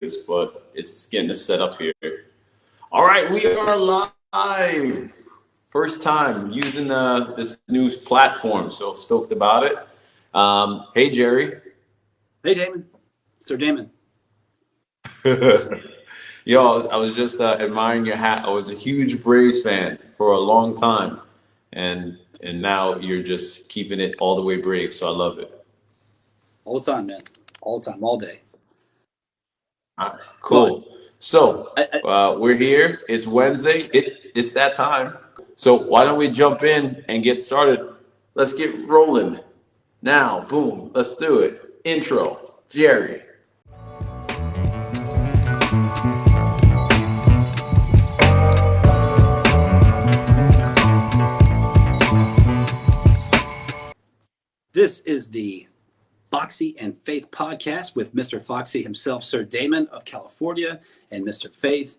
but it's getting us set up here. All right, we are live. First time using this new platform, so stoked about it. Hey, Jerry. Hey, Damon. Sir Damon. Yo, I was just admiring your hat. I was a huge Braves fan for a long time, and now you're just keeping it all the way Braves. So I love it. All the time, man. All the time, all day. All right, But cool. So I we're here. It's Wednesday. It's that time. So why don't we jump in and get started? Let's get rolling now. Boom. Let's do it. Intro, Jerry. This is the Foxy and Faith podcast with Mr. Foxy himself, Sir Damon of California, and Mr. Faith,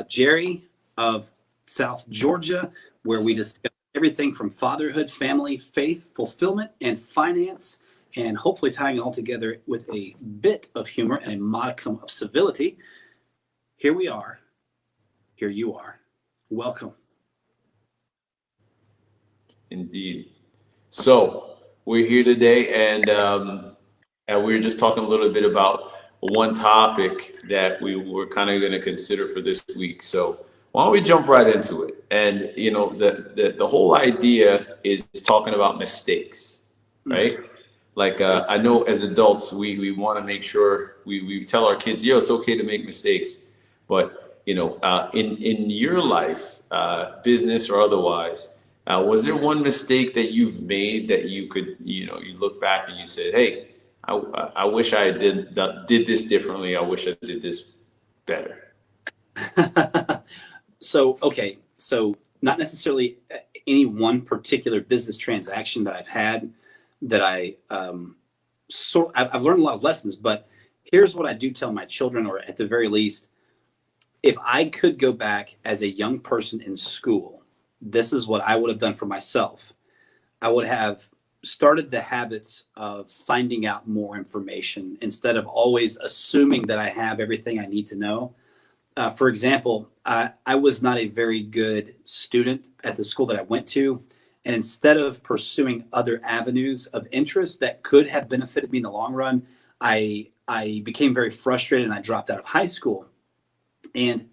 Jerry of South Georgia, where we discuss everything from fatherhood, family, faith, fulfillment, and finance, and hopefully tying it all together with a bit of humor and a modicum of civility. Here we are. Here you are. Welcome. Indeed. So we're here today, and we were just talking a little bit about one topic that we were kind of going to consider for this week. So why don't we jump right into it? And the whole idea is talking about mistakes, right? Like I know as adults, we want to make sure we tell our kids, yo, it's okay to make mistakes, but in your life, business or otherwise. Was there one mistake that you've made that you could, you look back and you said, "Hey, I wish I did this differently. I wish I did this better." So not necessarily any one particular business transaction that I've had that I've learned a lot of lessons, but here's what I do tell my children, or at the very least, if I could go back as a young person in school, this is what I would have done for myself. I would have started the habits of finding out more information instead of always assuming that I have everything I need to know. For example, I was not a very good student at the school that I went to. And instead of pursuing other avenues of interest that could have benefited me in the long run, I became very frustrated and I dropped out of high school. And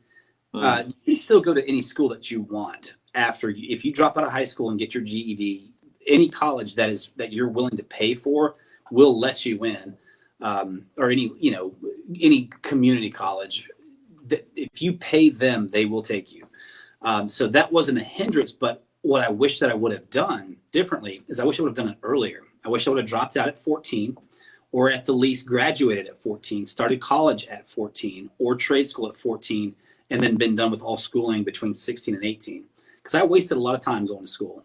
you can still go to any school that you want if you drop out of high school and get your GED. Any college that you're willing to pay for will let you in, or any community college. If you pay them, they will take you. So that wasn't a hindrance. But what I wish that I would have done differently is I wish I would have done it earlier. I wish I would have dropped out at 14, or at the least graduated at 14, started college at 14, or trade school at 14, and then been done with all schooling between 16 and 18. Because I wasted a lot of time going to school.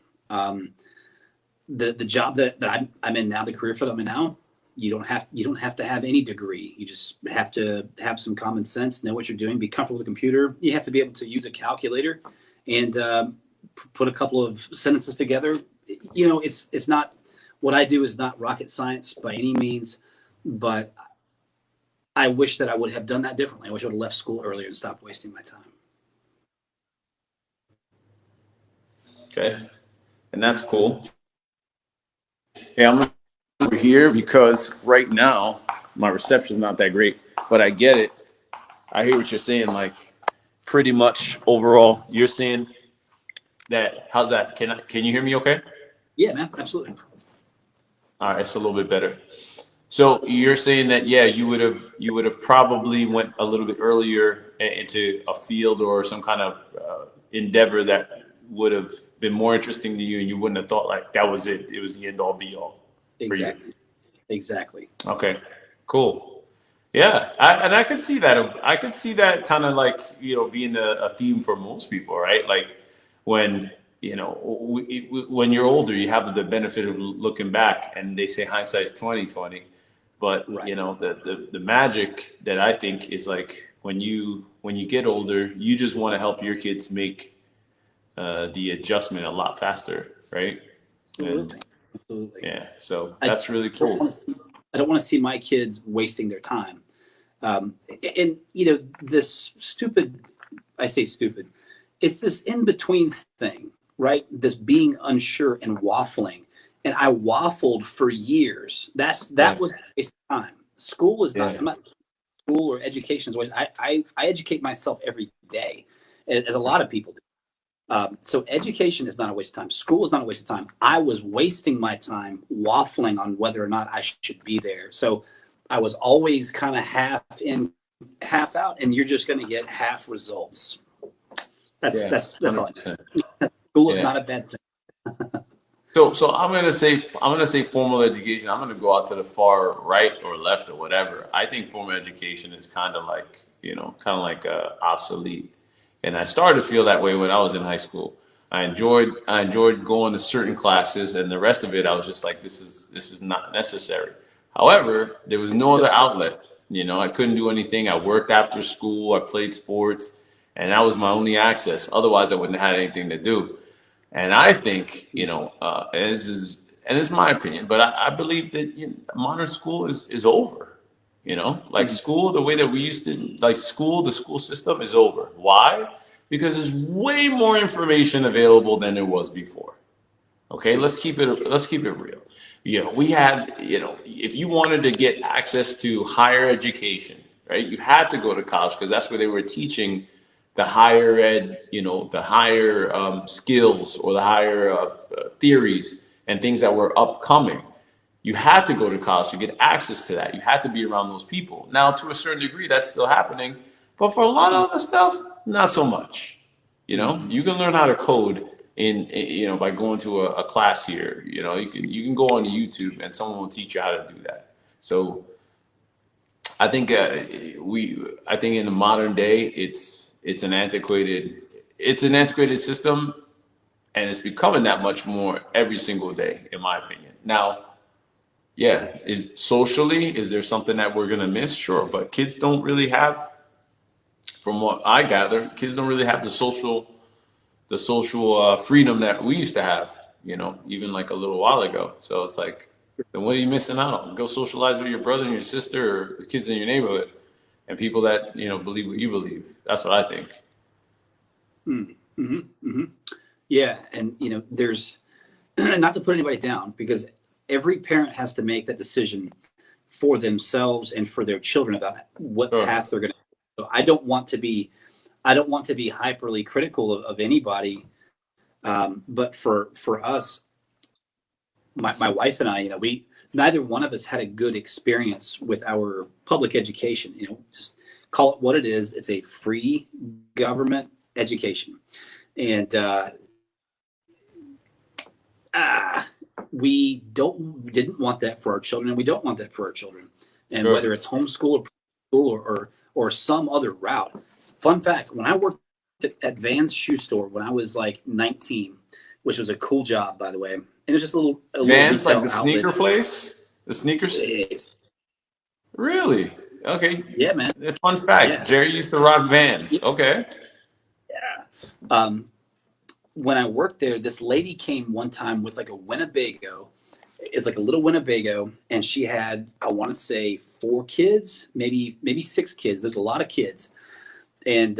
The job that I'm in now, the career field I'm in now, you don't have to have any degree. You just have to have some common sense, know what you're doing, be comfortable with a computer. You have to be able to use a calculator and put a couple of sentences together. It's not, what I do is not rocket science by any means, but I wish that I would have done that differently. I wish I would have left school earlier and stopped wasting my time. Okay, and that's cool. Hey, I'm over here because right now my reception's not that great, but I get it. I hear what you're saying. Like, pretty much overall, you're saying that. How's that? Can you hear me? Okay. Yeah, man, absolutely. All right, it's a little bit better. So you're saying that, yeah, you would have probably went a little bit earlier into a field or some kind of endeavor that would have been more interesting to you, and you wouldn't have thought like that was it. It was the end all be all for you. Exactly. Okay, cool. Yeah, I could see that. I could see that kind of like being a theme for most people, right? Like when when you're older, you have the benefit of looking back, and they say hindsight's 20/20. But Right. the magic that I think is like when you get older, you just want to help your kids make the adjustment a lot faster, right? Absolutely. And Absolutely. yeah, so I that's really don't cool. want to see I don't want to see my kids wasting their time. And this stupid, I say stupid, it's this in between thing, right? This being unsure and waffling. And I waffled for years. That Yeah. was a waste of time. School is not, Yeah. I'm not school or education is always, I educate myself every day, as a For lot sure. of people do. So education is not a waste of time. School is not a waste of time. I was wasting my time waffling on whether or not I should be there. So I was always kind of half in, half out, and you're just going to get half results. Yeah. That's all. 100%. School is Yeah. not a bad thing. So I'm gonna say formal education. I'm gonna go out to the far right or left or whatever. I think formal education is kind of like obsolete, and I started to feel that way when I was in high school. I enjoyed going to certain classes, and the rest of it I was just like, this is not necessary. However, there was It's no real. other outlet. I couldn't do anything. I worked after school. I played sports, and that was my only access. Otherwise, I wouldn't have had anything to do. And I think, and it's my opinion, but I believe that modern school is over. Like Mhm. school, the way that we used to, like school, the school system is over. Why? Because there's way more information available than there was before. Okay, let's keep it real. We had, if you wanted to get access to higher education, right, you had to go to college because that's where they were teaching the higher ed, the higher skills or the higher theories and things that were upcoming. You had to go to college to get access to that. You had to be around those people. Now, to a certain degree, that's still happening, but for a lot of other stuff, not so much. Mhm. You can learn how to code by going to a class here. You can go on YouTube and someone will teach you how to do that. So I think I think in the modern day it's an antiquated system, and it's becoming that much more every single day, in my opinion. Now, yeah, is there something that we're gonna miss? Sure, but kids don't really have, from what I gather, kids don't really have the social freedom that we used to have, even like a little while ago. So it's like, then what are you missing out on? Go socialize with your brother and your sister or the kids in your neighborhood and people that, believe what you believe. That's what I think. Mm-hmm. Hmm. Yeah, and there's not to put anybody down because every parent has to make that decision for themselves and for their children about what Sure. path they're going to. So I don't want to be hyperly critical of anybody, but for us, my wife and I, we neither one of us had a good experience with our public education. Just call it what it is. It's a free government education, and ah, we didn't want that for our children, and we don't want that for our children. And Sure. whether it's homeschool or school or some other route. Fun fact: when I worked at Vans shoe store when I was like 19, which was a cool job, by the way, and it was just a little Vans, like retail the outlet. sneaker place? The sneakers? Eh, Really? Okay. Yeah, man. Fun fact, Yeah, Jerry used to rock Vans. yeah. Okay. Um, when I worked there, this lady came one time with like a Winnebago. It's like a little Winnebago, and she had, I want to say, 4 kids, maybe 6 kids. There's a lot of kids, and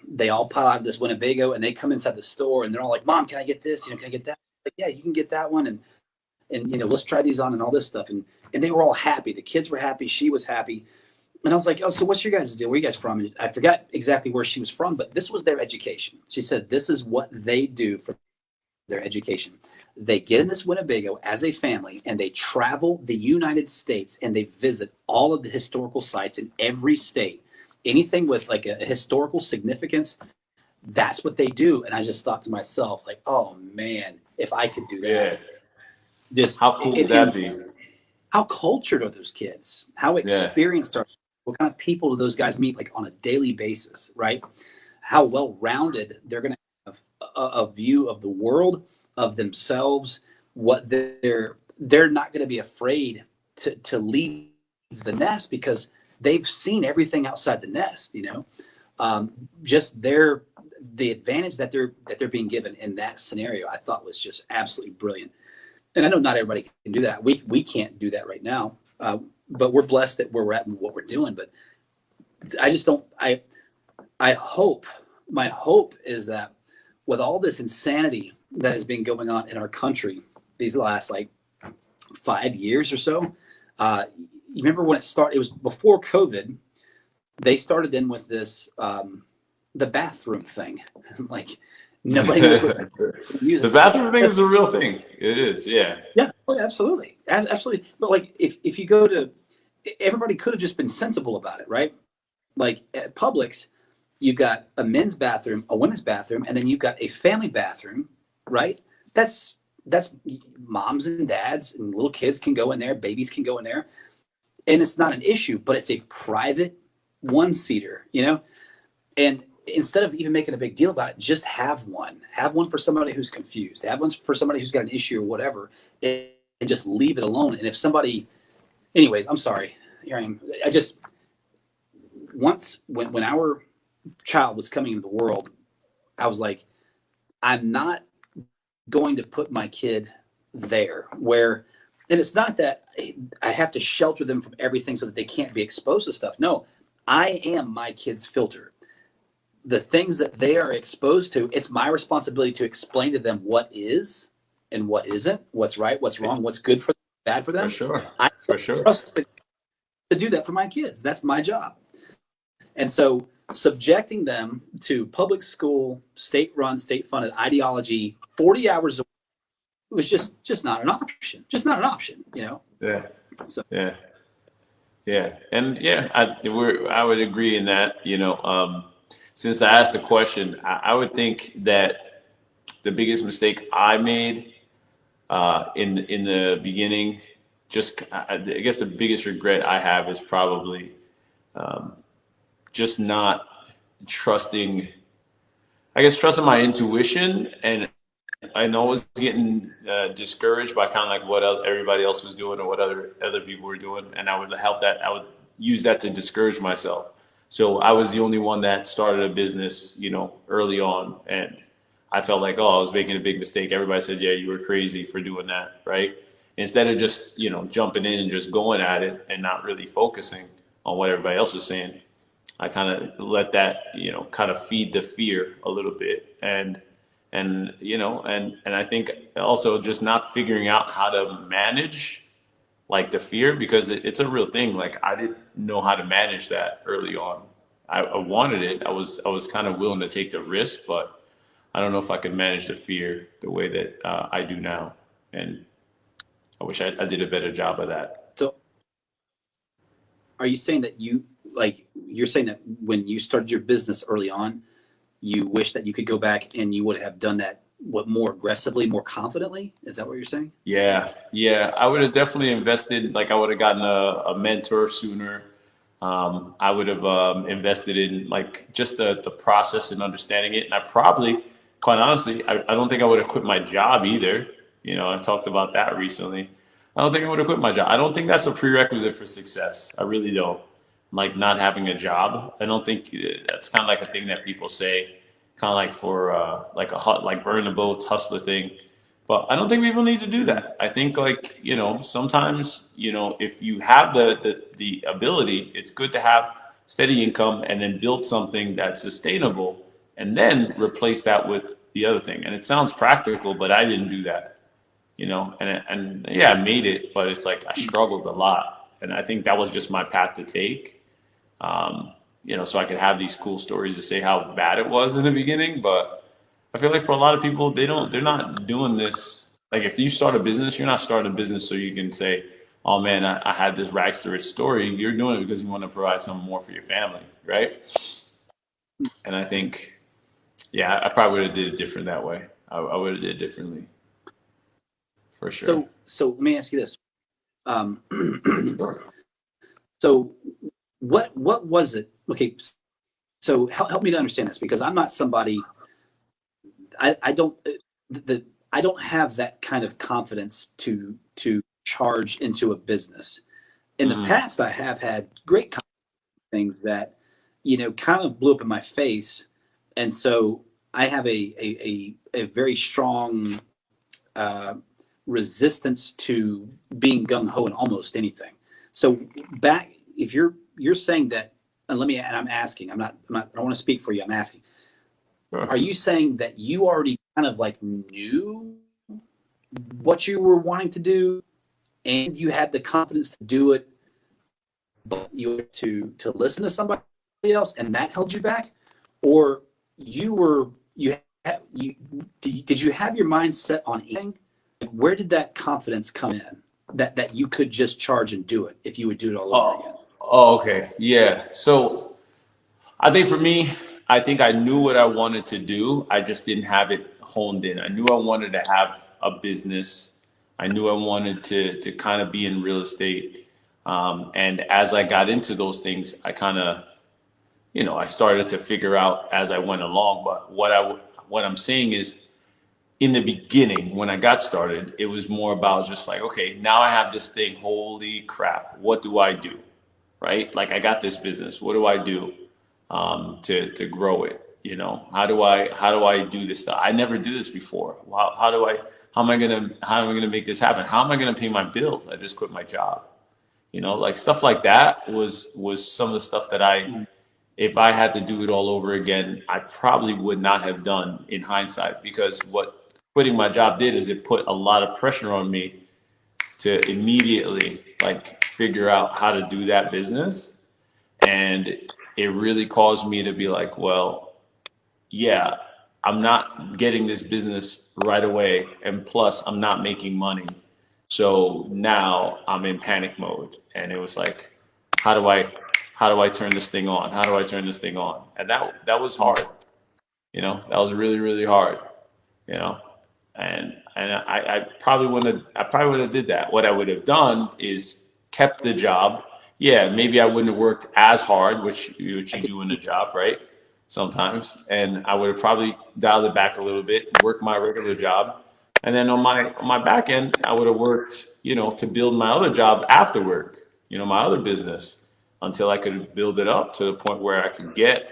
they all pile out of this Winnebago, and they come inside the store, and they're all like, "Mom, can I get this? Can I get that?" Like, yeah, you can get that one, and let's try these on and all this stuff, and they were all happy. The kids were happy, she was happy, and I was like, "Oh, so what's your guys' deal? Where are you guys from?" And I forgot exactly where she was from, but this was their education. She said, "This is what they do for their education. They get in this Winnebago as a family and they travel the United States and they visit all of the historical sites in every state. Anything with like a historical significance, that's what they do." And I just thought to myself, like, oh man, if I could do that. Yeah. Just How cool would that and be? how cultured are those kids? How Yeah. experienced are what kind of people do those guys meet like on a daily basis, right? How well rounded they're going to have a view of the world, of themselves, what they're not going to be afraid to leave the nest because they've seen everything outside the nest. Just the advantage that they're being given in that scenario, I thought was just absolutely brilliant. And I know not everybody can do that. We can't do that right now, but we're blessed that where we're at and what we're doing. But I just don't. I hope, my hope is that with all this insanity that has been going on in our country these last like 5 years or so, you remember when it started? It was before COVID. They started in with this the bathroom thing, like nobody knows what to use The it. bathroom thing is a real thing. It is, yeah. Yeah, oh, absolutely, absolutely. But like, if you go to, everybody could have just been sensible about it, right? Like at Publix, you've got a men's bathroom, a women's bathroom, and then you've got a family bathroom, right? That's moms and dads and little kids can go in there, babies can go in there, and it's not an issue, but it's a private one seater, you know? And instead of even making a big deal about it, just have one. Have one for somebody who's confused. Have one for somebody who's got an issue or whatever, and just leave it alone. And if somebody, anyways, I'm sorry. Here I am. I just once when our child was coming into the world, I was like, I'm not going to put my kid there where, and it's not that I have to shelter them from everything so that they can't be exposed to stuff. No, I am my kid's filter. The things that they are exposed to, it's my responsibility to explain to them what is and what isn't, what's right, what's wrong, what's good for them, bad for For them. sure. I For sure. trust to do that for my kids. That's my job. And so subjecting them to public school, state run, state funded ideology 40 hours a week was just not an option. Just not an option, you know? Yeah. So Yeah. Yeah. And yeah, I would agree in that, since I asked the question, I would think that the biggest mistake I made in the beginning, just I guess the biggest regret I have is probably just not trusting, I guess, trusting my intuition. And I know I was getting discouraged by kind of like what everybody else was doing or what other people were doing, and I would use that to discourage myself. So I was the only one that started a business, early on, and I felt like, oh, I was making a big mistake. Everybody said, yeah, you were crazy for doing that, right? Instead of just jumping in and just going at it and not really focusing on what everybody else was saying, I kind of let that kind of feed the fear a little bit, and I think also just not figuring out how to manage like the fear, because it's a real thing. Like I didn't know how to manage that early on. I wanted it. I was kind of willing to take the risk, but I don't know if I could manage the fear the way that I do now. And I wish I did a better job of that. so are you saying that you're saying that when you started your business early on, you wish that you could go back and you would have done that more aggressively, more confidently? Is that what you're saying? Yeah, yeah. I would have definitely invested. Like I would have gotten a mentor sooner. I would have invested in like just the process and understanding it. And I probably, quite honestly, I don't think I would have quit my job either. I talked about that recently. I don't think I would have quit my job. I don't think that's a prerequisite for success. I really don't. Like not having a job. I don't think that's kind of like a thing that people say, kind of like for like like burn the boats hustler thing. But I don't think people need to do that. I think like, sometimes, if you have the ability, it's good to have steady income and then build something that's sustainable and then replace that with the other thing. And it sounds practical, but I didn't do that, and yeah, I made it, but it's like I struggled a lot. And I think that was just my path to take, so I could have these cool stories to say how bad it was in the beginning. But I feel like for a lot of people, they're not doing this. Like if you start a business, you're not starting a business so you can say, oh man, I had this rags to rich story. You're doing it because you want to provide something more for your family, right? And I think, yeah, I probably would have did it different that way. I would have did it differently, for sure. So let me ask you this. Um, Sure. so what was it? Okay, so help me to understand this, because I'm not somebody. I don't I don't have that kind of confidence to charge into a business. In the Mm, past, I have had great things that kind of blew up in my face, and so I have a very strong uh, resistance to being gung ho in almost anything. So back, if you're saying that and I'm asking, I don't want to speak for you. I'm asking, Sure. are you saying that you already kind of like knew what you were wanting to do and you had the confidence to do it, but you had to listen to somebody else and that held you back? Or you were, you, did you have your mind set on anything? Where did that confidence come in that you could just charge and do it if you would do it all over again? Okay. Yeah. So I think for me, I think I knew what I wanted to do. I just didn't have it honed in. I knew I wanted to have a business. I knew I wanted to kind of be in real estate. And as I got into those things, I kind of, I started to figure out as I went along. But what I'm saying is, in the beginning, when I got started, it was more about just like, okay, now I have this thing. Holy crap! What do I do? Right? Like I got this business. What do I do to grow it? How do I do this stuff? I never did this before. How am I gonna make this happen? How am I gonna pay my bills? I just quit my job. Like stuff like that was some of the stuff that if I had to do it all over again, I probably would not have done in hindsight, because what quitting my job did is it put a lot of pressure on me to immediately like figure out how to do that business. And it really caused me to be like, well, yeah, I'm not getting this business right away. And plus, I'm not making money. So now I'm in panic mode. And it was like, how do I how do I turn this thing on? How do I turn this thing on? And that was hard. That was really, really hard, you know. And I probably would have did that. What I would have done is kept the job. Yeah, maybe I wouldn't have worked as hard, which you do in a job, right? Sometimes, and I would have probably dialed it back a little bit, worked my regular job, and then on my back end, I would have worked, to build my other job after work, my other business, until I could build it up to the point where I could get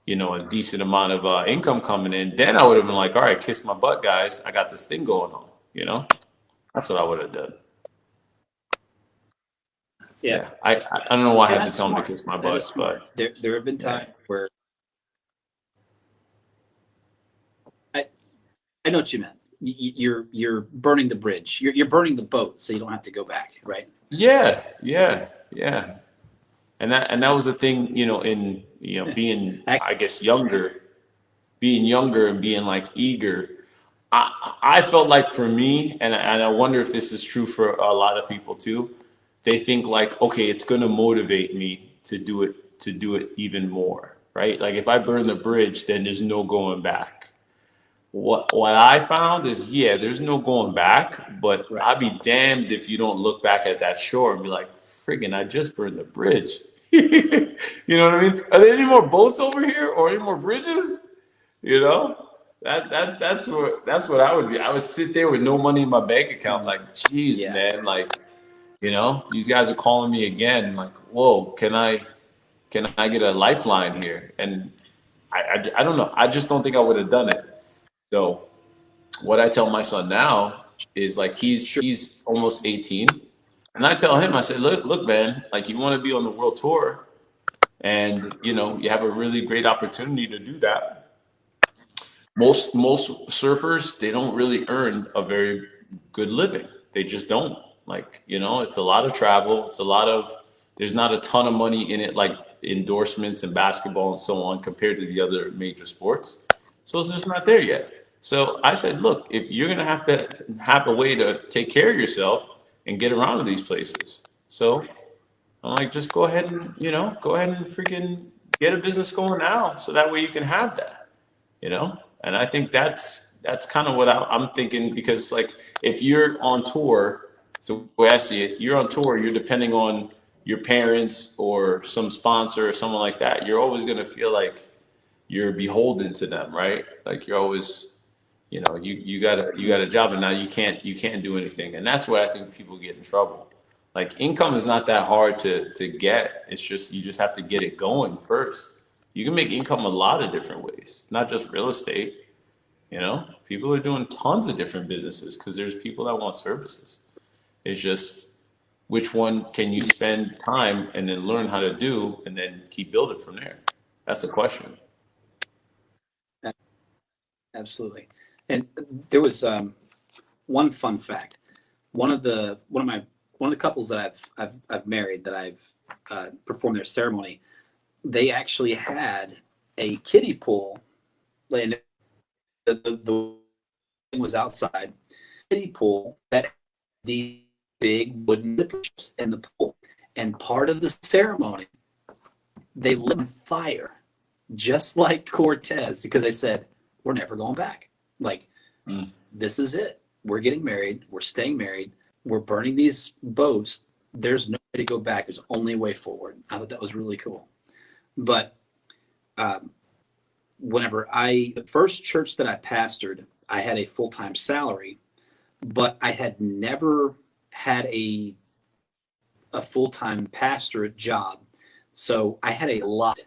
a decent amount of income coming in. Then I would have been like, all right, kiss my butt, guys. I got this thing going on. That's what I would have done. Yeah. Yeah. I don't know why I And have to that's tell them to smart. kiss my That is butt, smart. but There have been yeah. times where I, I know what you meant. You're burning the bridge. You're burning the boat, so you don't have to go back, right? Yeah, yeah, yeah. And that was the thing, in Yeah. being, I, I guess, being younger and being like eager. I felt like for me, and I wonder if this is true for a lot of people too. They think like, okay, it's going to motivate me to do it even more, right? Like if I burn the bridge, then there's no going back. What I found is, yeah, there's no going back, but right. I'd be damned if you don't look back at that shore and be like, friggin', I just burned the bridge. You know what I mean? Are there any more boats over here or any more bridges? You know? That's what I would be. I would sit there with no money in my bank account, like, geez, Yeah. man, like, these guys are calling me again. Like, whoa, can I get a lifeline here? And I don't know. I just don't think I would have done it. So what I tell my son now is like he's Sure. he's almost 18, and I tell him, I said, look, man, like you want to be on the world tour, and you have a really great opportunity to do that. Most surfers, they don't really earn a very good living. They just don't. Like, it's a lot of travel. There's not a ton of money in it, like endorsements and basketball and so on, compared to the other major sports. So it's just not there yet. So I said, look, if you're gonna have to have a way to take care of yourself and get around to these places. So I'm like, just go ahead and freaking get a business going now, so that way you can have that. And I think that's kind of what I'm thinking, because like if you're on tour, so the way I see it, you're on tour, you're depending on your parents or some sponsor or someone like that. You're always going to feel like you're beholden to them, right? Like you're always, you got a job, and now you can't do anything. And that's where I think people get in trouble. Like income is not that hard to get. It's just you just have to get it going first. You can make income a lot of different ways, not just real estate. People are doing tons of different businesses because there's people that want services. It's just which one can you spend time and then learn how to do and then keep building from there? That's the question. Absolutely. And there was one fun fact. One of the couples that I've married that I've performed their ceremony, they actually had a kiddie pool, and the thing was outside kiddie pool that had the big wooden nipples in the pool. And part of the ceremony, they lit on fire, just like Cortez, because they said, we're never going back. Like, Mm. this is it. We're getting married. We're staying married. We're burning these boats. There's no way to go back. There's only a way forward. I thought that was really cool. But um, the first church that I pastored, I had a full-time salary, but I had never had a full-time pastorate job. So I had a lot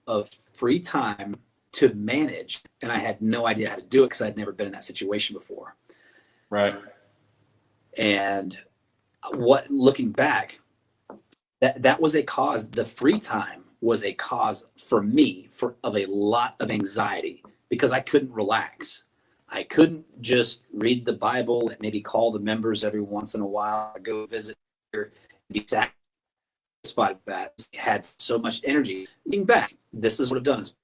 of free time to manage, and I had no idea how to do it because I'd never been in that situation before. Right. And looking back, that was a cause. The free time was a cause for me of a lot of anxiety because I couldn't relax. I couldn't just read the Bible and maybe call the members every once in a while or go visit here and be satisfied with that. I had so much energy. Looking back, this is what I've done is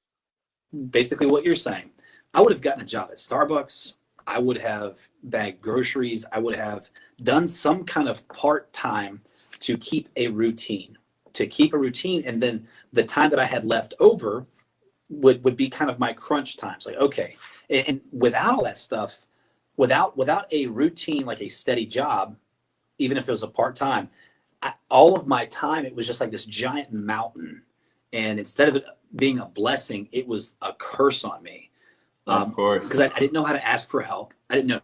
basically what you're saying. I would have gotten a job at Starbucks. I would have bagged groceries. I would have done some kind of part-time to keep a routine. And then the time that I had left over would be kind of my crunch times. Like, okay. And without all that stuff, without a routine, like a steady job, even if it was a part-time, all of my time, it was just like this giant mountain. And instead of it being a blessing, it was a curse on me. Of course. Because I didn't know how to ask for help. I didn't know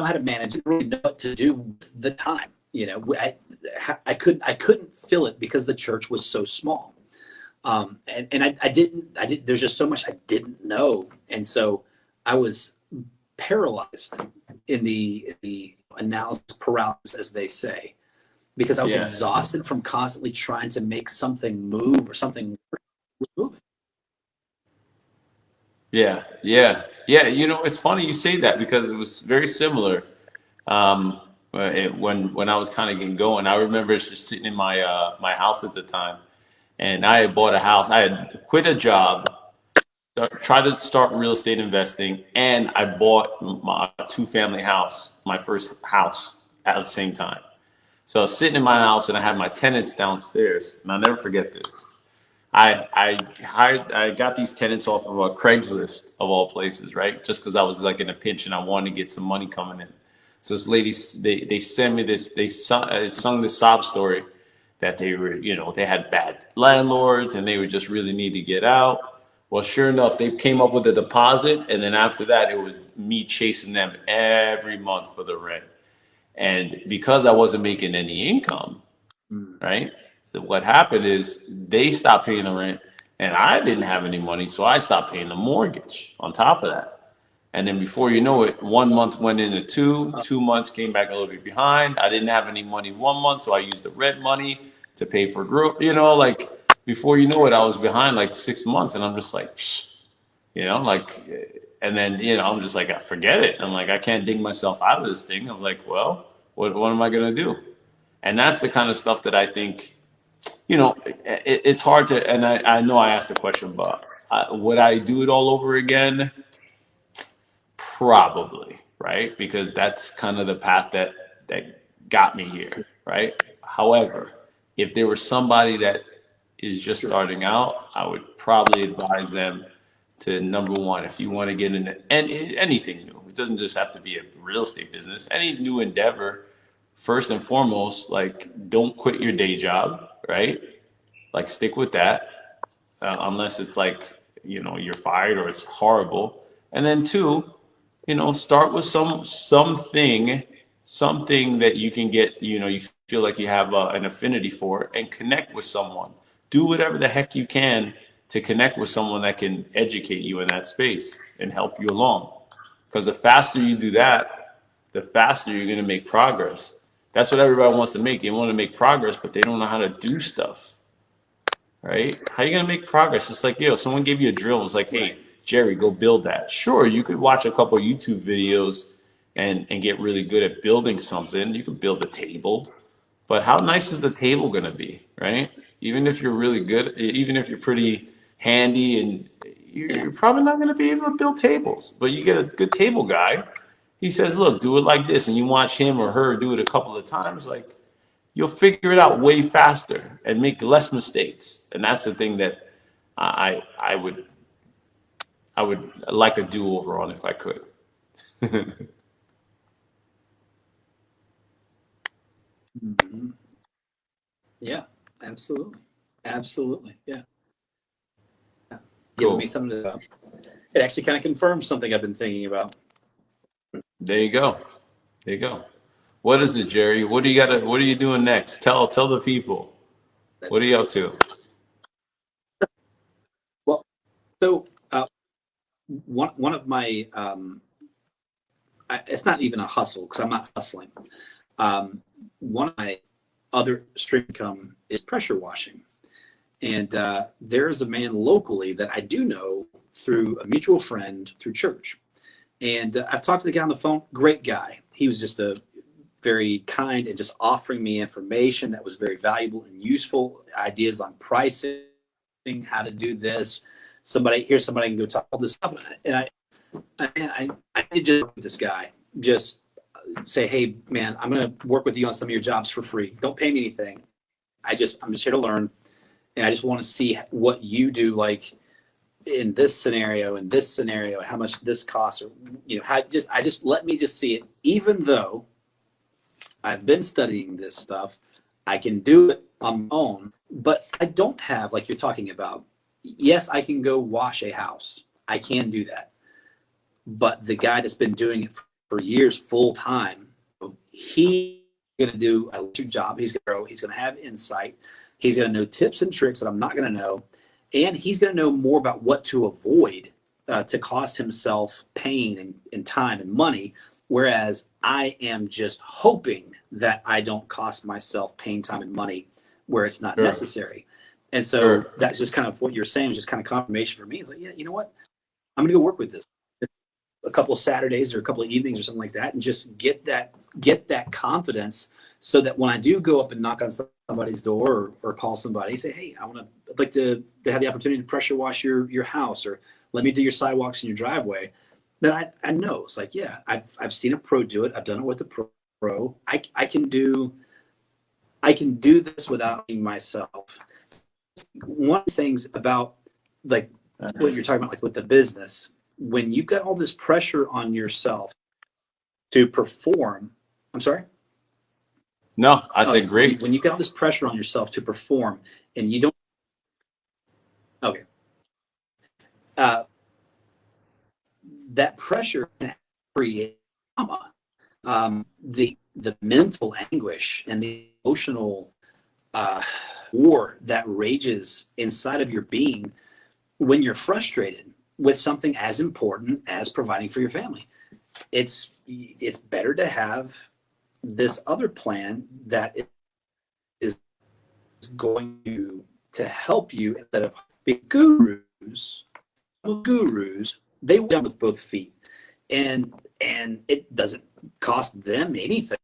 how to manage. I didn't really know what to do with the time. I couldn't fill it because the church was so small. And I didn't. There's just so much I didn't know, and so I was paralyzed in the analysis paralysis, as they say, because I was exhausted from constantly trying to make something move or something move. Yeah. It's funny you say that because it was very similar. When I was kind of getting going, I remember just sitting in my house at the time, and I had bought a house. I had quit a job, tried to start real estate investing, and I bought my two-family house, my first house at the same time. So I was sitting in my house, and I had my tenants downstairs, and I'll never forget this. I got these tenants off of a Craigslist of all places, right? Just because I was like in a pinch and I wanted to get some money coming in. So this lady, they sent me this. They sung this sob story that they were, they had bad landlords and they would just really need to get out. Well, sure enough, they came up with a deposit, and then after that, it was me chasing them every month for the rent. And because I wasn't making any income, right? What happened is they stopped paying the rent and I didn't have any money. So I stopped paying the mortgage on top of that. And then before you know it, 1 month went into 2 months came back a little bit behind. I didn't have any money 1 month. So I used the rent money to pay for growth, like before you know it, I was behind like 6 months and I'm just like, psh, like, and then, I'm just like, I forget it. I'm like, I can't dig myself out of this thing. I'm like, well, what am I going to do? And that's the kind of stuff that I think, it's hard to, and I know I asked the question, but would I do it all over again? Probably, right? Because that's kind of the path that got me here, right? However, if there was somebody that is just starting out, I would probably advise them to number one, if you want to get into anything new, it doesn't just have to be a real estate business, any new endeavor, first and foremost, like don't quit your day job, right? Like stick with that, unless it's like, you're fired or it's horrible. And then two, start with something that you can get, you feel like you have an affinity for and connect with someone. Do whatever the heck you can to connect with someone that can educate you in that space and help you along. Because the faster you do that, the faster you're going to make progress. That's what everybody wants to make. They want to make progress, but they don't know how to do stuff, right? How are you going to make progress? It's like, yo, someone gave you a drill. It's like, Right. hey, Jerry, go build that. Sure, you could watch a couple YouTube videos and get really good at building something. You could build a table, but how nice is the table going to be, right? Even if you're really good, even if you're pretty handy, and Yeah. you're probably not going to be able to build tables, but you get a good table guy. He says, look, do it like this. And you watch him or her do it a couple of times, like you'll figure it out way faster and make less mistakes. And that's the thing that I would like a do over on if I could. Mhm. Yeah, absolutely. Absolutely. Yeah. Yeah. Giving me Cool. something to, it actually kind of confirms something I've been thinking about. There you go. There you go. What is it, Jerry? What do you got? What are you doing next? Tell the people. That, What are you up to? well, so one of my, it's not even a hustle because I'm not hustling. One of my other stream income is pressure washing. And there is a man locally that I do know through a mutual friend through church. And I've talked to the guy on the phone, great guy. He was just a very kind and just offering me information that was very valuable and useful, ideas on pricing, how to do this. Here's somebody I can go talk all this stuff. And I did just work with this guy. Just say, hey, man, I'm going to work with you on some of your jobs for free. Don't pay me anything. I'm just here to learn. And I just want to see what you do, like in this scenario, and how much this costs, or let me just see it. Even though I've been studying this stuff, I can do it on my own, but I don't have, like you're talking about. Yes, I can go wash a house. I can do that. But the guy that's been doing it for years full time, he's going to do a good job. He's going to grow. He's going to have insight. He's going to know tips and tricks that I'm not going to know. And he's going to know more about what to avoid to cost himself pain and time and money. Whereas I am just hoping that I don't cost myself pain, time, and money where it's not Sure. necessary. And so Sure. that's just kind of what you're saying, just kind of confirmation for me. It's like, yeah, you know what? I'm going to go work with this a couple of Saturdays or a couple of evenings or something like that, and just get that confidence, so that when I do go up and knock on somebody's door or call somebody, say, hey, I'd like to have the opportunity to pressure wash your house, or let me do your sidewalks in your driveway. Then I know it's like, yeah, I've seen a pro do it. I've done it with a pro. I can do this without being myself. One of the things about, like, what you're talking about, like with the business, when you've got all this pressure on yourself to perform, I'm sorry? No, I Okay. said great. When you've got all this pressure on yourself to perform and you don't, okay. Uh, that pressure can create trauma. The mental anguish and the emotional war that rages inside of your being when you're frustrated with something as important as providing for your family. It's better to have this other plan that is going to help you, instead of being gurus. Gurus, they work with both feet, and it doesn't cost them anything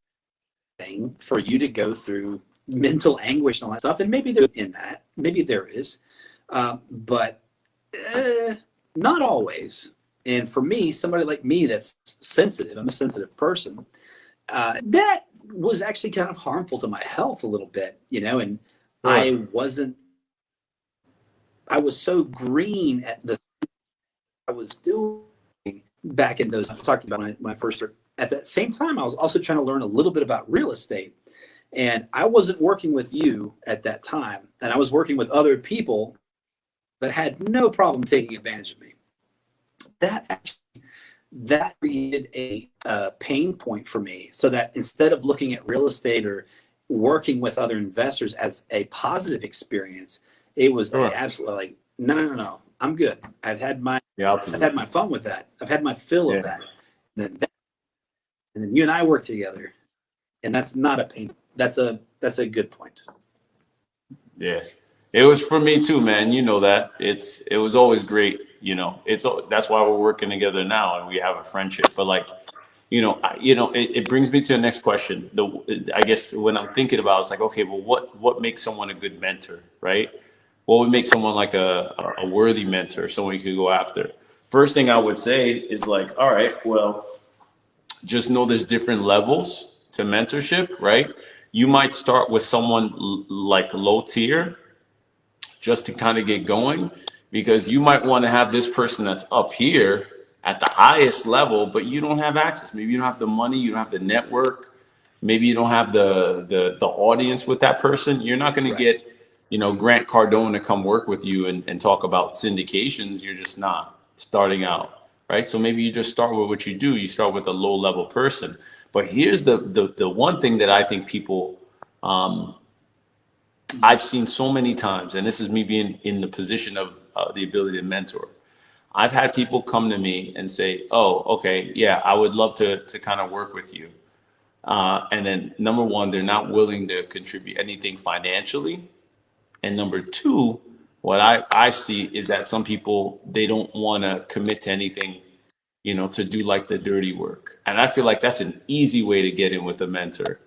for you to go through mental anguish and all that stuff. And maybe they're in that, maybe there is, but not always. And for me, somebody like me that's sensitive, I'm a sensitive person, that was actually kind of harmful to my health a little bit, and Sure. I was so green at the I was doing back in those, I was talking about when I first started. At that same time, I was also trying to learn a little bit about real estate. And I wasn't working with you at that time. And I was working with other people that had no problem taking advantage of me. That created a pain point for me, so that instead of looking at real estate or working with other investors as a positive experience, it was Sure. absolutely like, no, I'm good. The I've had opposite. my fun with that. I've had my fill of Yeah. that. and then you and I work together, and that's not a pain. That's a good point. Yeah, it was for me too, man. You know that it was always great. That's why we're working together now and we have a friendship. But like, it brings me to the next question. I guess when I'm thinking about, it's like, okay, well, what makes someone a good mentor, right? What would make someone like a worthy mentor, someone you could go after? First thing I would say is like, all right, well, just know there's different levels to mentorship, right? You might start with someone like low tier just to kind of get going, because you might want to have this person that's up here at the highest level, but you don't have access. Maybe you don't have the money, you don't have the network, maybe you don't have the audience with that person. You're not going to get, Grant Cardone to come work with you and talk about syndications. You're just not starting out, right? So maybe you just start with what you do. You start with a low level person. But here's the one thing that I think people I've seen so many times, and this is me being in the position of the ability to mentor. I've had people come to me and say, "Oh, okay, yeah, I would love to kind of work with you." And then number one, they're not willing to contribute anything financially. And number two, what I see is that some people, they don't want to commit to anything, to do like the dirty work. And I feel like that's an easy way to get in with a mentor.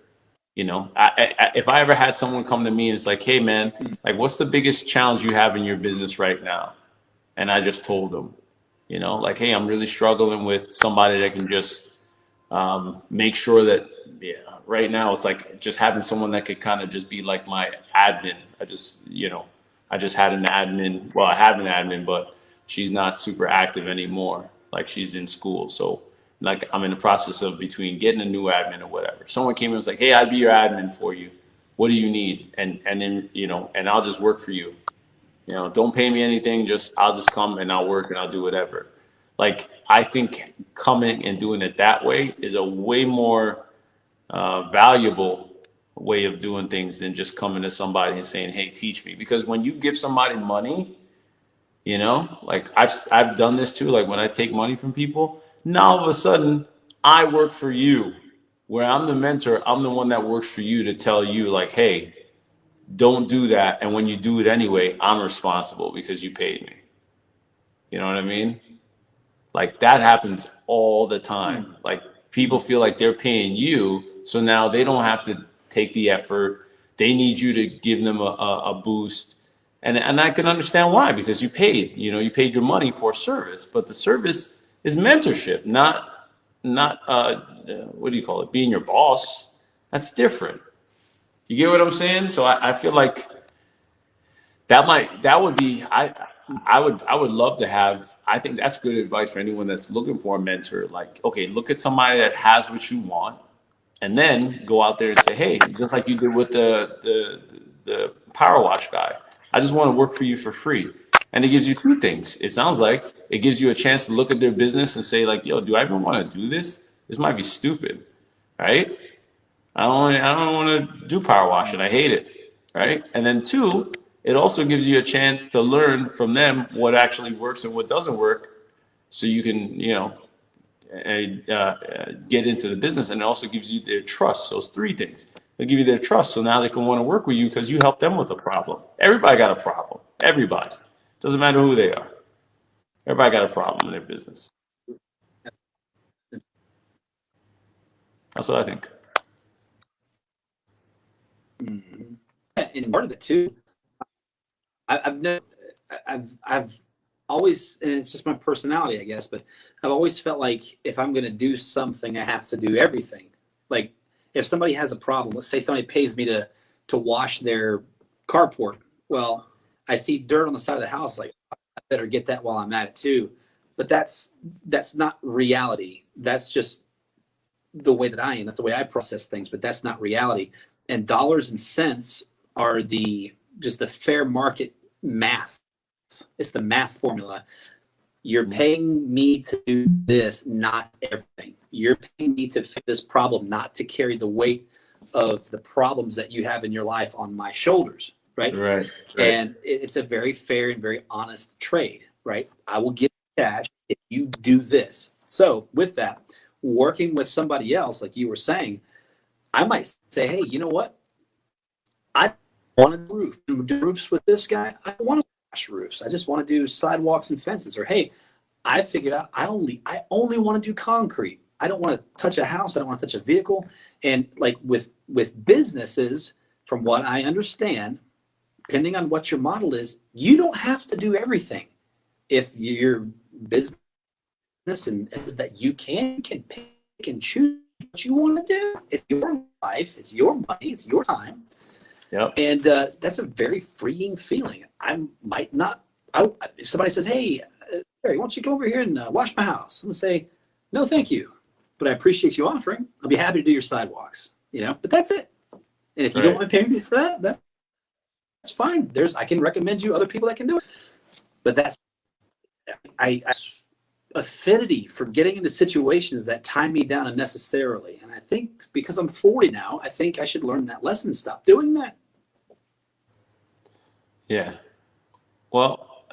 If I ever had someone come to me and it's like, "Hey, man, like, what's the biggest challenge you have in your business right now?" And I just told them, like, "Hey, I'm really struggling with somebody that can just make sure that, yeah, right now it's like just having someone that could kind of just be like my admin. I just had an admin. Well, I have an admin, but she's not super active anymore. Like, she's in school. So like, I'm in the process of between getting a new admin or whatever. Someone came and was like, "Hey, I'd be your admin for you. What do you need?" And then, and I'll just work for you. Don't pay me anything. I'll just come and I'll work and I'll do whatever. Like, I think coming and doing it that way is a way more valuable way of doing things than just coming to somebody and saying, "Hey, teach me." Because when you give somebody money, like I've done this too. Like, when I take money from people, now all of a sudden I work for you, where I'm the mentor. I'm the one that works for you to tell you, like, "Hey, don't do that. And when you do it anyway, I'm responsible because you paid me." You know what I mean? Like, that happens all the time. Like, people feel like they're paying you, so now they don't have to take the effort. They need you to give them a boost. And I can understand why, because you paid your money for a service, but the service is mentorship, not what do you call it? Being your boss. That's different. You get what I'm saying? So I feel like that would be I would love to have. I think that's good advice for anyone that's looking for a mentor. Like, okay, look at somebody that has what you want, and then go out there and say, "Hey," just like you did with the power wash guy. "I just want to work for you for free." And it gives you two things. It sounds like it gives you a chance to look at their business and say, like, "Yo, do I even want to do this? This might be stupid, right? I don't want to do power washing. I hate it, right?" And then two, it also gives you a chance to learn from them what actually works and what doesn't work, so you can, get into the business. And it also gives you their trust. So it's three things. They give you their trust, so now they can want to work with you because you help them with a problem. Everybody got a problem. Everybody. Doesn't matter who they are. Everybody got a problem in their business. That's what I think. Mhm. And part of it too, I've never, I've always, and it's just my personality, I guess, but I've always felt like if I'm going to do something, I have to do everything. Like, if somebody has a problem, let's say somebody pays me to wash their carport. Well, I see dirt on the side of the house, like, I better get that while I'm at it too. But that's not reality. That's just the way that I am. That's the way I process things, but that's not reality. And dollars and cents are the fair market math. It's the math formula. You're paying me to do this, not everything. You're paying me to fix this problem, not to carry the weight of the problems that you have in your life on my shoulders, right? Right. And it's a very fair and very honest trade, right? I will give you cash if you do this. So with that, working with somebody else, like you were saying, I might say, hey, you know what? I want to do roofs with this guy. I don't want to wash roofs. I just want to do sidewalks and fences. Or hey, I figured out I only want to do concrete. I don't want to touch a house. I don't want to touch a vehicle. And like with businesses, from what I understand, depending on what your model is, you don't have to do everything. If your business and is that you can pick and choose what you want to do. It's your life. It's your money. It's your time. Yep. And that's a very freeing feeling. I might not. If somebody says, "Hey, Barry, why don't you go over here and wash my house?" I'm gonna say, "No, thank you, but I appreciate you offering. I'll be happy to do your sidewalks." But that's it. And if you don't want to pay me for that, that's fine. I can recommend you other people that can do it. But that's I affinity for getting into situations that tie me down unnecessarily. And I think because I'm 40 now, I think I should learn that lesson and stop doing that. Yeah. Well,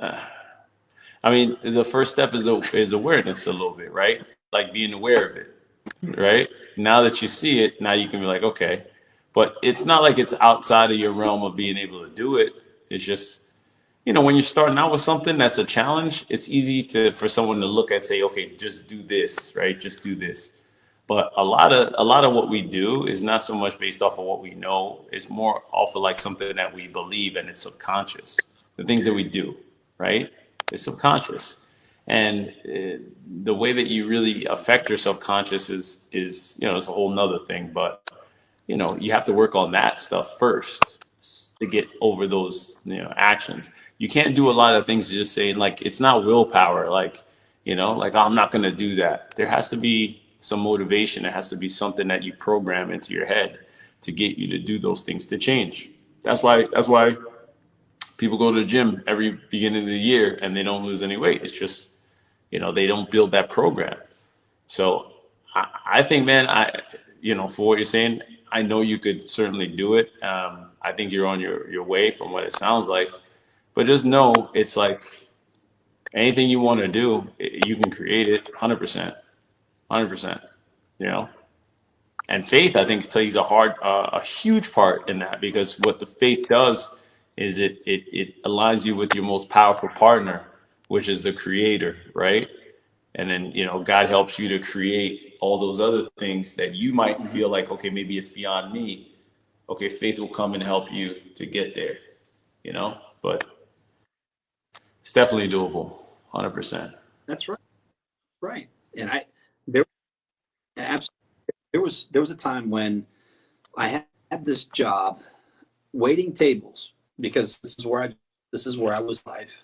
I mean, the first step is awareness a little bit, right? Like being aware of it, right? Now that you see it, now you can be like, okay. But it's not like it's outside of your realm of being able to do it. It's just, when you're starting out with something that's a challenge, it's easy for someone to look at, say, okay, just do this, right? Just do this. But a lot of what we do is not so much based off of what we know. It's more off of like something that we believe, and it's subconscious. The things that we do, right? It's subconscious, and the way that you really affect your subconscious is it's a whole nother thing. But you have to work on that stuff first to get over those actions. You can't do a lot of things just saying like it's not willpower. Like I'm not going to do that. There has to be some motivation. It has to be something that you program into your head to get you to do those things to change. That's why people go to the gym every beginning of the year and they don't lose any weight. It's just they don't build that program. So I think, man, for what you're saying, I know you could certainly do it. I think you're on your way from what it sounds like, but just know it's like anything you want to do, you can create it 100%, 100%, you know? And faith, I think, plays a huge part in that, because what the faith does is it aligns you with your most powerful partner, which is the creator, right? And then, God helps you to create all those other things that you might feel like, okay, maybe it's beyond me. Okay, faith will come and help you to get there, but it's definitely doable, 100%. That's right. Right. And there, absolutely, there was a time when I had this job waiting tables, because this is where I was life,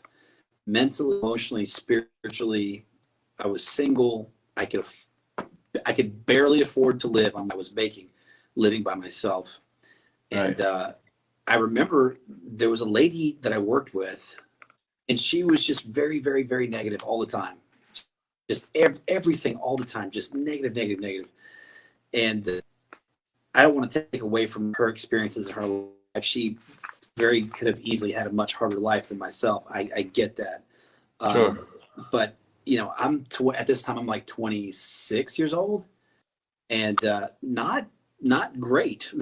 mentally, emotionally, spiritually. I was single. I could barely afford to live on what I was making, living by myself. And Right. I remember there was a lady that I worked with, and she was just very, very, very negative all the time. Just everything all the time, just negative, negative, negative. And I don't want to take away from her experiences in her life. She very could have easily had a much harder life than myself. I get that. Sure. But at this time I'm like 26 years old, and not great.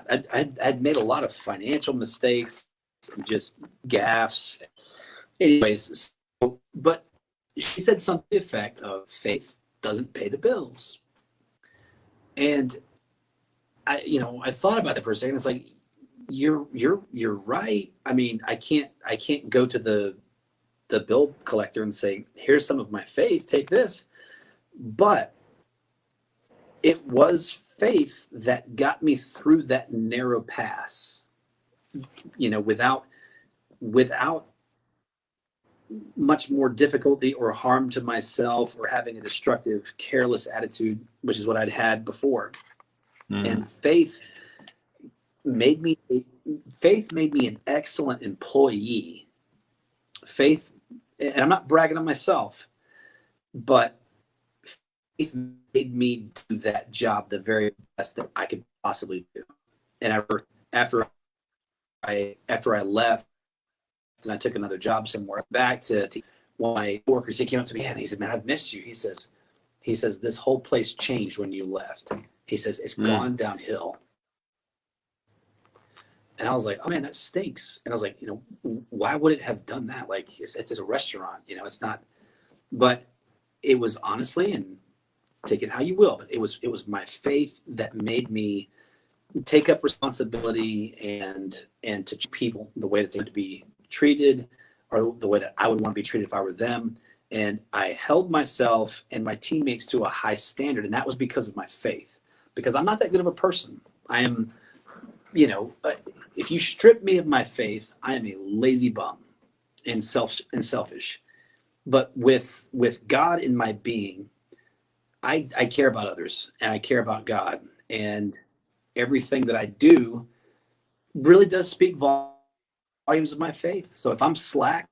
I'd made a lot of financial mistakes and just gaffes. Anyways, but she said something to the effect of faith doesn't pay the bills. And I thought about that for a second. It's like, you're right. I mean, I can't go to the bill collector and say, here's some of my faith, take this. But it was faith that got me through that narrow pass, without much more difficulty or harm to myself or having a destructive, careless attitude, which is what I'd had before. Mhm. And made me faith made me an excellent employee. Faith, and I'm not bragging on myself, but faith made me do that job the very best that I could possibly do. And after I left and I took another job somewhere, back to one of my workers, he came up to me and he said, "Man, I've missed you." He says, this whole place changed when you left. He says, it's gone downhill. And I was like, oh man, that stinks. And I was like, why would it have done that? Like, it's a restaurant, it's not, but it was honestly, and take it how you will, but it was my faith that made me take up responsibility and to treat people the way that they would be treated, or the way that I would want to be treated if I were them. And I held myself and my teammates to a high standard. And that was because of my faith, because I'm not that good of a person. I am, if you strip me of my faith, I am a lazy bum and selfish. But with God in my being, I care about others and I care about God, and everything that I do really does speak volumes of my faith. So if I'm slack,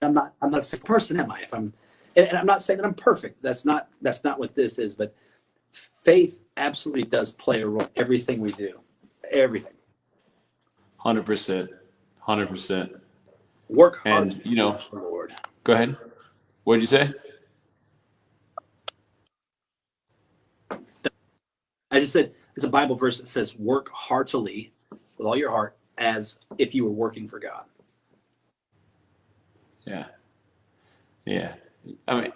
I'm not a faith person, am I? And I'm not saying that I'm perfect. That's not what this is. But faith absolutely does play a role in everything we do. Everything. 100%. 100%. Work hard. And, Lord. go ahead. What did you say? I just said it's a Bible verse that says, work heartily with all your heart as if you were working for God. Yeah. Yeah. I mean,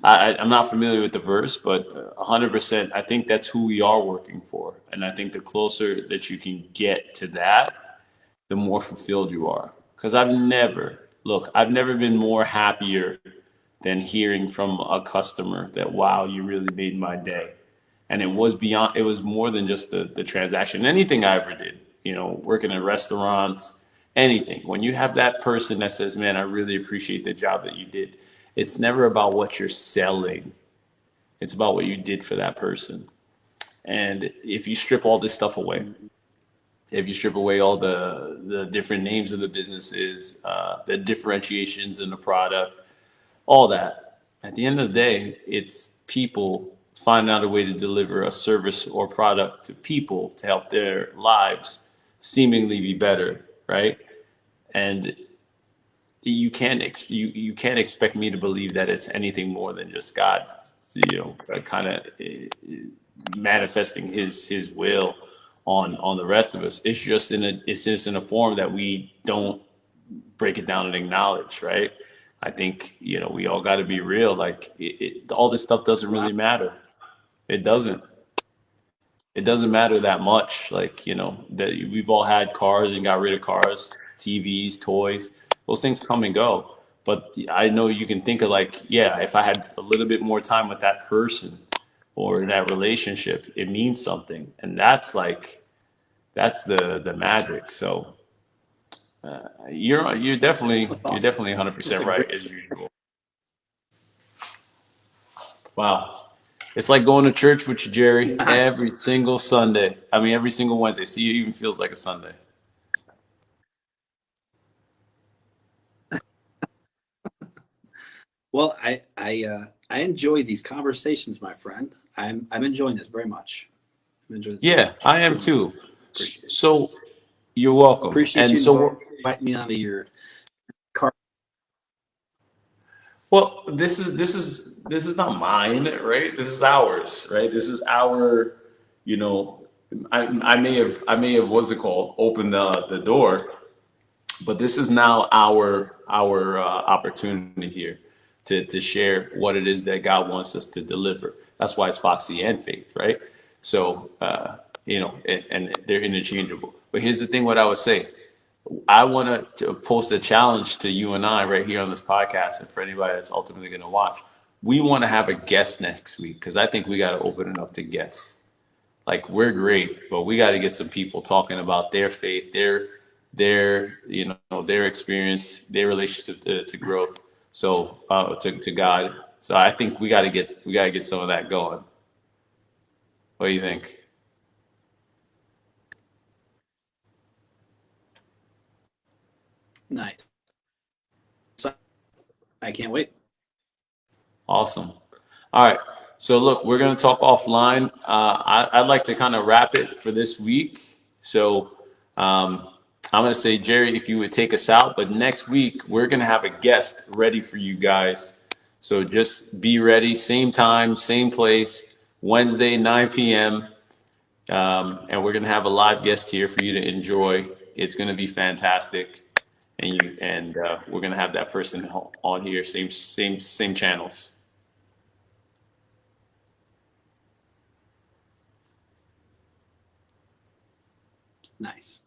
I'm not familiar with the verse, but 100%, I think that's who we are working for. And I think the closer that you can get to that, the more fulfilled you are. Because I've never been more happier than hearing from a customer that, wow, you really made my day. And it was more than just the transaction. Anything I ever did, working in restaurants, anything. When you have that person that says, man, I really appreciate the job that you did. It's never about what you're selling. It's about what you did for that person. And if you strip all this stuff away, if you strip away all the different names of the businesses, the differentiations in the product, all that, at the end of the day, it's people finding out a way to deliver a service or product to people to help their lives seemingly be better, right? And you can't expect me to believe that it's anything more than just God, kind of manifesting His will on the rest of us. It's just in a form that we don't break it down and acknowledge, right? I think we all got to be real. Like all this stuff doesn't really matter. It doesn't. It doesn't matter that much. Like that we've all had cars and got rid of cars, TVs, toys. Those things come and go. But I know you can think of if I had a little bit more time with that person or that relationship, it means something, and that's the magic. So you're definitely 100% right as usual. Wow. It's like going to church with you, Jerry, every single Sunday. I mean, every single Wednesday. See, it even feels like a Sunday. Well, I enjoy these conversations, my friend. I'm enjoying this very much. I'm enjoying this. Yeah, I am too. Appreciate it. So you're welcome. Appreciate and you so inviting me onto your car. well, this is not mine, right? This is ours, right? This is our, I may have what's it called, opened the door, but this is now our opportunity here to share what it is that God wants us to deliver. That's why it's Foxy and Faith, right? So and they're interchangeable. But here's the thing: what I would say, I want to post a challenge to you and I right here on this podcast, and for anybody that's ultimately going to watch. We want to have a guest next week because I think we got to open it up to guests. Like we're great, but we got to get some people talking about their faith, their experience, their relationship to growth, so to God. So I think we got to get some of that going. What do you think? Nice. So I can't wait. Awesome. All right. So look, we're going to talk offline. I'd like to kind of wrap it for this week. So I'm I'm going to say, Jerry, if you would take us out, but next week we're going to have a guest ready for you guys. So just be ready, same time, same place, Wednesday, 9 p.m. And we're going to have a live guest here for you to enjoy. It's going to be fantastic. And we're going to have that person on here, same channels. Nice.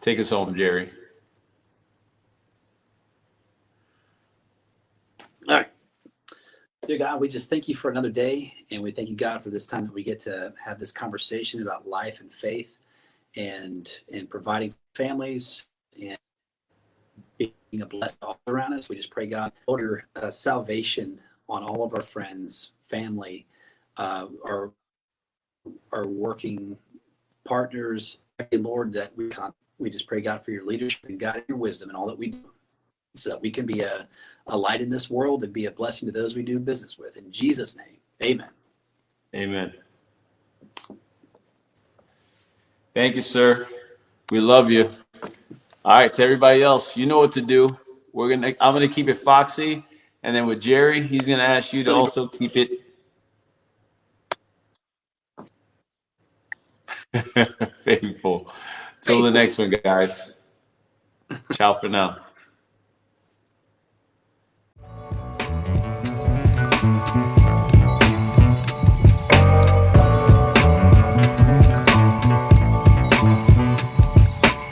Take us home, Jerry. All right. Dear God, we just thank you for another day. And we thank you, God, for this time that we get to have this conversation about life and faith and providing families and being a blessing all around us. We just pray, God, order salvation on all of our friends, family, our working partners. Lord, that we just pray, God, for your leadership and God, your wisdom and all that we do, so that we can be a light in this world and be a blessing to those we do business with. In Jesus' name, amen. Amen. Thank you, sir. We love you. All right, to everybody else, you know what to do. I'm gonna keep it Foxy, and then with Jerry, he's gonna ask you to also keep it faithful. Till the next one, guys. Ciao for now.